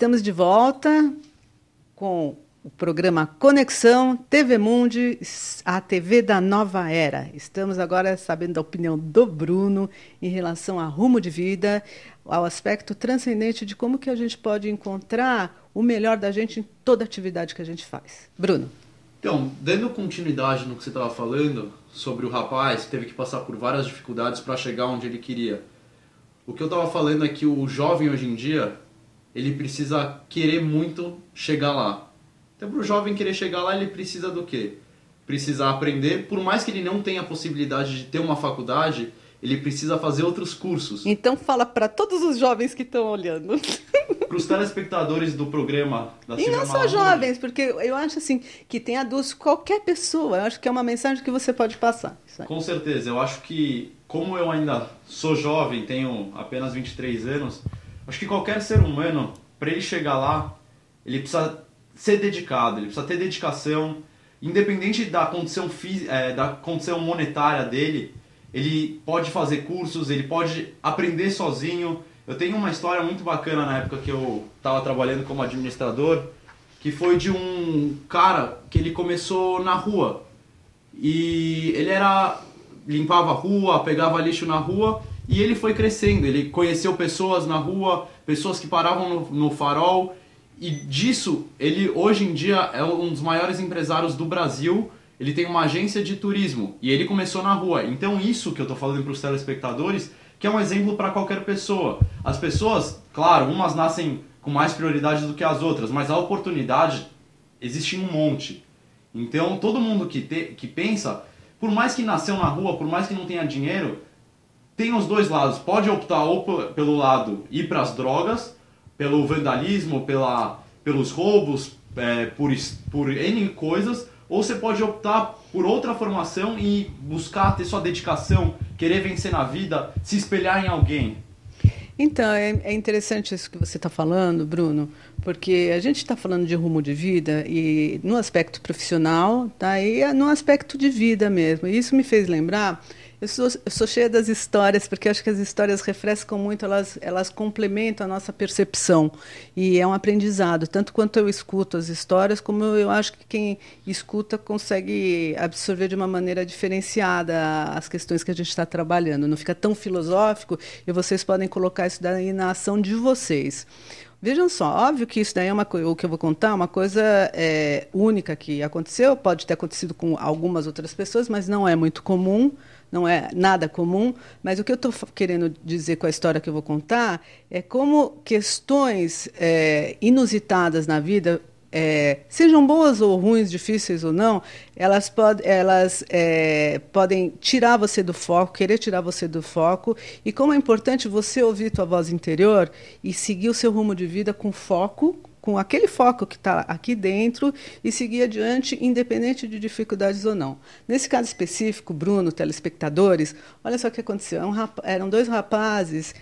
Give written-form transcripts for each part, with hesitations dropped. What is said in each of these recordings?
Estamos de volta com o programa Conexão TV Mundi, a TV da nova era. Estamos agora sabendo da opinião do Bruno em relação a rumo de vida, ao aspecto transcendente de como que a gente pode encontrar o melhor da gente em toda atividade que a gente faz. Bruno. Então, dando continuidade no que você estava falando sobre o rapaz que teve que passar por várias dificuldades para chegar onde ele queria. O que eu estava falando é que o jovem hoje em dia, ele precisa querer muito chegar lá. Então, para o jovem querer chegar lá, ele precisa do quê? Precisa aprender, por mais que ele não tenha a possibilidade de ter uma faculdade, ele precisa fazer outros cursos. Então fala para todos os jovens que estão olhando. Para os telespectadores do programa da E não só jovens, porque eu acho assim que tem adultos, qualquer pessoa. Eu acho que é uma mensagem que você pode passar. Com certeza. Eu acho que, como eu ainda sou jovem, tenho apenas 23 anos, acho que qualquer ser humano, para ele chegar lá, ele precisa ser dedicado, ele precisa ter dedicação, independente da condição, da condição monetária dele, ele pode fazer cursos, ele pode aprender sozinho. Eu tenho uma história muito bacana na época que eu estava trabalhando como administrador, que foi de um cara que ele começou na rua. E ele limpava a rua, pegava lixo na rua, e ele foi crescendo. Ele conheceu pessoas na rua, pessoas que paravam no farol, e disso, ele hoje em dia é um dos maiores empresários do Brasil. Ele tem uma agência de turismo, e ele começou na rua. Então isso que eu estou falando para os telespectadores, que é um exemplo para qualquer pessoa. As pessoas, claro, umas nascem com mais prioridade do que as outras, mas a oportunidade existe em um monte. Então todo mundo que pensa, por mais que nasceu na rua, por mais que não tenha dinheiro, tem os dois lados. Pode optar ou pelo lado ir para as drogas, pelo vandalismo, pelos roubos, por N coisas, ou você pode optar por outra formação e buscar ter sua dedicação, querer vencer na vida, se espelhar em alguém. Então, é interessante isso que você está falando, Bruno, porque a gente está falando de rumo de vida e no aspecto profissional, tá? E no aspecto de vida mesmo. E isso me fez lembrar, eu sou cheia das histórias, porque acho que as histórias refrescam muito, elas complementam a nossa percepção. E é um aprendizado, tanto quanto eu escuto as histórias, como eu acho que quem escuta consegue absorver de uma maneira diferenciada as questões que a gente está trabalhando. Não fica tão filosófico e vocês podem colocar isso daí na ação de vocês. Vejam só, óbvio que isso daí é o que eu vou contar, é uma coisa única que aconteceu, pode ter acontecido com algumas outras pessoas, mas não é muito comum, não é nada comum. Mas o que eu estou querendo dizer com a história que eu vou contar é como questões inusitadas na vida, sejam boas ou ruins, difíceis ou não, elas podem tirar você do foco, querer tirar você do foco, e como é importante você ouvir tua voz interior e seguir o seu rumo de vida com foco, com aquele foco que está aqui dentro, e seguir adiante, independente de dificuldades ou não. Nesse caso específico, Bruno, telespectadores, olha só o que aconteceu. Eram dois rapazes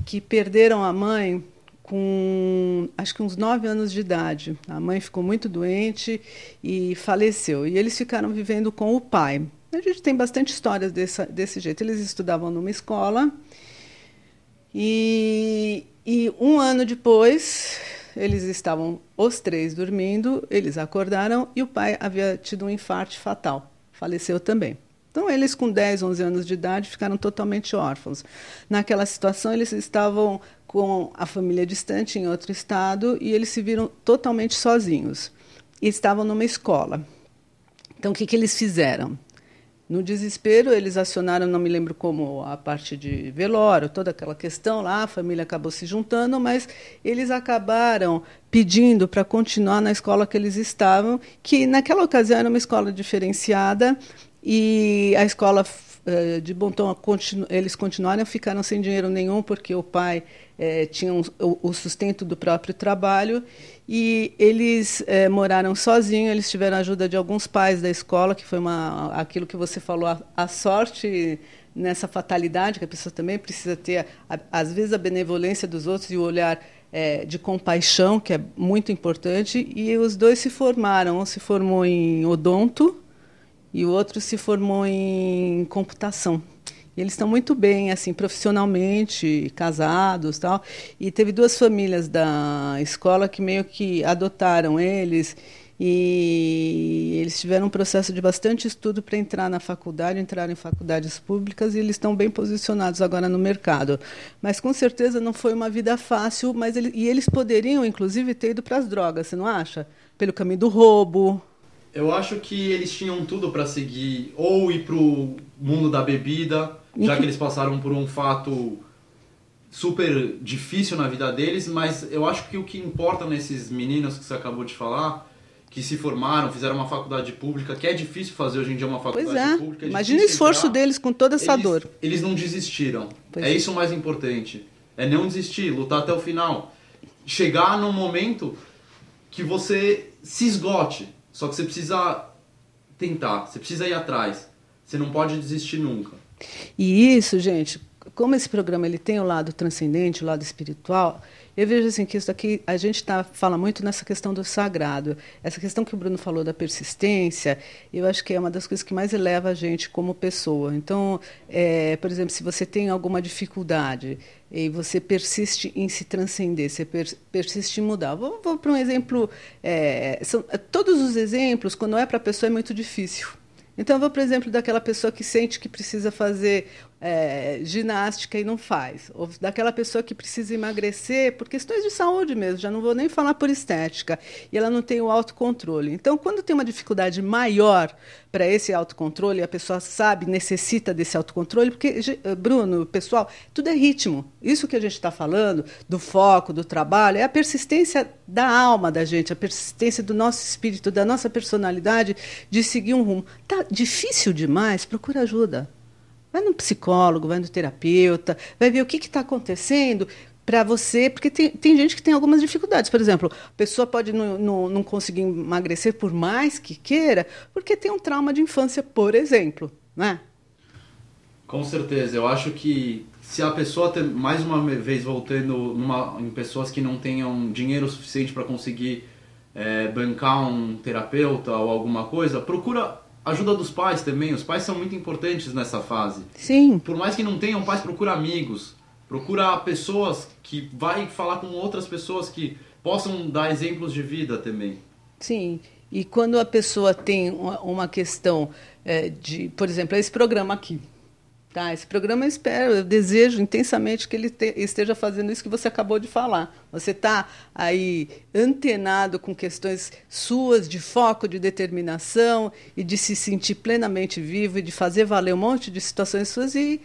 que perderam a mãe com, acho que uns 9 anos de idade. A mãe ficou muito doente e faleceu. E eles ficaram vivendo com o pai. A gente tem bastante histórias desse jeito. Eles estudavam numa escola e um ano depois, eles estavam os três dormindo, eles acordaram e o pai havia tido um infarto fatal. Faleceu também. Então, eles com 10, 11 anos de idade ficaram totalmente órfãos. Naquela situação, eles estavam com a família distante em outro estado e eles se viram totalmente sozinhos. E estavam numa escola. Então, o que eles fizeram? No desespero, eles acionaram, não me lembro como, a parte de velório, toda aquela questão lá, a família acabou se juntando, mas eles acabaram pedindo para continuar na escola que eles estavam, que naquela ocasião era uma escola diferenciada, e a escola, de bom tom, eles continuaram, ficaram sem dinheiro nenhum, porque o pai tinha o sustento do próprio trabalho, e eles moraram sozinhos. Eles tiveram a ajuda de alguns pais da escola, que foi aquilo que você falou, a sorte nessa fatalidade, que a pessoa também precisa ter, às vezes, a benevolência dos outros e o olhar de compaixão, que é muito importante. E os dois se formaram. Um se formou em odonto e o outro se formou em computação. E eles estão muito bem, assim, profissionalmente, casados, tal. E teve 2 famílias da escola que meio que adotaram eles e eles tiveram um processo de bastante estudo para entrar na faculdade, entrar em faculdades públicas e eles estão bem posicionados agora no mercado. Mas com certeza não foi uma vida fácil, mas eles poderiam, inclusive, ter ido para as drogas, você não acha? Pelo caminho do roubo. Eu acho que eles tinham tudo para seguir, ou ir pro mundo da bebida, já que eles passaram por um fato super difícil na vida deles, mas eu acho que o que importa nesses meninos que você acabou de falar, que se formaram, fizeram uma faculdade pública, que é difícil fazer hoje em dia uma faculdade pública. Imagina o esforço deles com toda essa dor. Eles não desistiram. Pois Isso o mais importante. É não desistir, lutar até o final. Chegar num momento que você se esgote. Só que você precisa tentar, você precisa ir atrás. Você não pode desistir nunca. E isso, gente, como esse programa ele tem o lado transcendente, o lado espiritual, eu vejo assim que isso aqui a gente fala muito nessa questão do sagrado. Essa questão que o Bruno falou da persistência, eu acho que é uma das coisas que mais eleva a gente como pessoa. Então, por exemplo, se você tem alguma dificuldade e você persiste em se transcender, você persiste em mudar. Vou para um exemplo, todos os exemplos, quando é para a pessoa, é muito difícil. Então, eu vou, por exemplo, daquela pessoa que sente que precisa fazer ginástica e não faz. Ou daquela pessoa que precisa emagrecer por questões de saúde mesmo, já não vou nem falar por estética, e ela não tem o autocontrole. Então, quando tem uma dificuldade maior para esse autocontrole, a pessoa sabe, necessita desse autocontrole, porque, Bruno, pessoal, tudo é ritmo. Isso que a gente está falando, do foco, do trabalho, é a persistência da alma da gente, a persistência do nosso espírito, da nossa personalidade de seguir um rumo. Tá difícil demais? Procura ajuda. Vai no psicólogo, vai no terapeuta, vai ver o que está acontecendo para você, porque tem gente que tem algumas dificuldades. Por exemplo, a pessoa pode não conseguir emagrecer por mais que queira, porque tem um trauma de infância, por exemplo, né? Com certeza. Eu acho que se a pessoa, mais uma vez voltando em pessoas que não tenham dinheiro suficiente para conseguir bancar um terapeuta ou alguma coisa, procura ajuda dos pais também. Os pais são muito importantes nessa fase. Sim. Por mais que não tenham pais, procura amigos. Procura pessoas que vai falar com outras pessoas que possam dar exemplos de vida também. Sim. E quando a pessoa tem uma questão por exemplo, esse programa aqui. Tá, esse programa eu desejo intensamente que ele esteja fazendo isso que você acabou de falar. Você está aí antenado com questões suas de foco, de determinação e de se sentir plenamente vivo e de fazer valer um monte de situações suas e,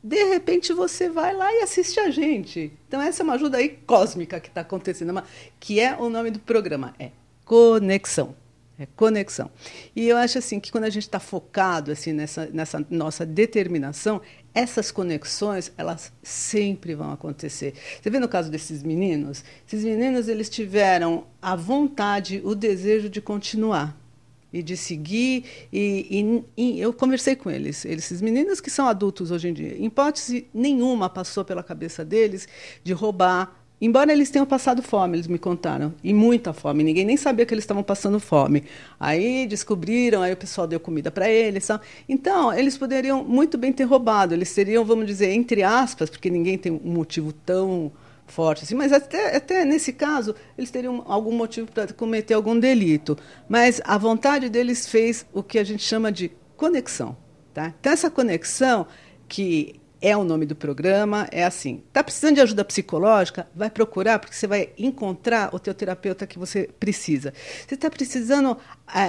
de repente, você vai lá e assiste a gente. Então, essa é uma ajuda aí cósmica que está acontecendo, que é o nome do programa, é Conexão. É conexão. E eu acho assim que quando a gente está focado assim, nessa nossa determinação, essas conexões elas sempre vão acontecer. Você vê no caso desses meninos? Esses meninos eles tiveram a vontade, o desejo de continuar e de seguir. E eu conversei com eles. Esses meninos que são adultos hoje em dia, em hipótese nenhuma passou pela cabeça deles de roubar. Embora eles tenham passado fome, eles me contaram, e muita fome, ninguém nem sabia que eles estavam passando fome. Aí descobriram, aí o pessoal deu comida para eles. Então, eles poderiam muito bem ter roubado, eles teriam, vamos dizer, entre aspas, porque ninguém tem um motivo tão forte assim, mas até nesse caso, eles teriam algum motivo para cometer algum delito. Mas a vontade deles fez o que a gente chama de conexão. Tá? Então, essa conexão que é o nome do programa, é assim. Está precisando de ajuda psicológica? Vai procurar, porque você vai encontrar o teu terapeuta que você precisa. Se está precisando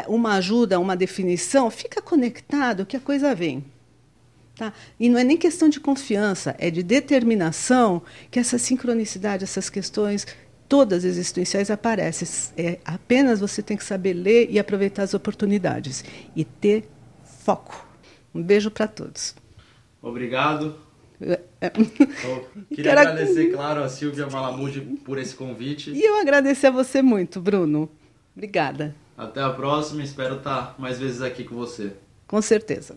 uma ajuda, uma definição, fica conectado que a coisa vem. Tá? E não é nem questão de confiança, é de determinação que essa sincronicidade, essas questões todas existenciais aparecem. Apenas você tem que saber ler e aproveitar as oportunidades. E ter foco. Um beijo para todos. Obrigado. Queria agradecer, claro, a Silvia Malamude por esse convite. E eu agradecer a você muito, Bruno. Obrigada. Até a próxima, espero estar mais vezes aqui com você. Com certeza.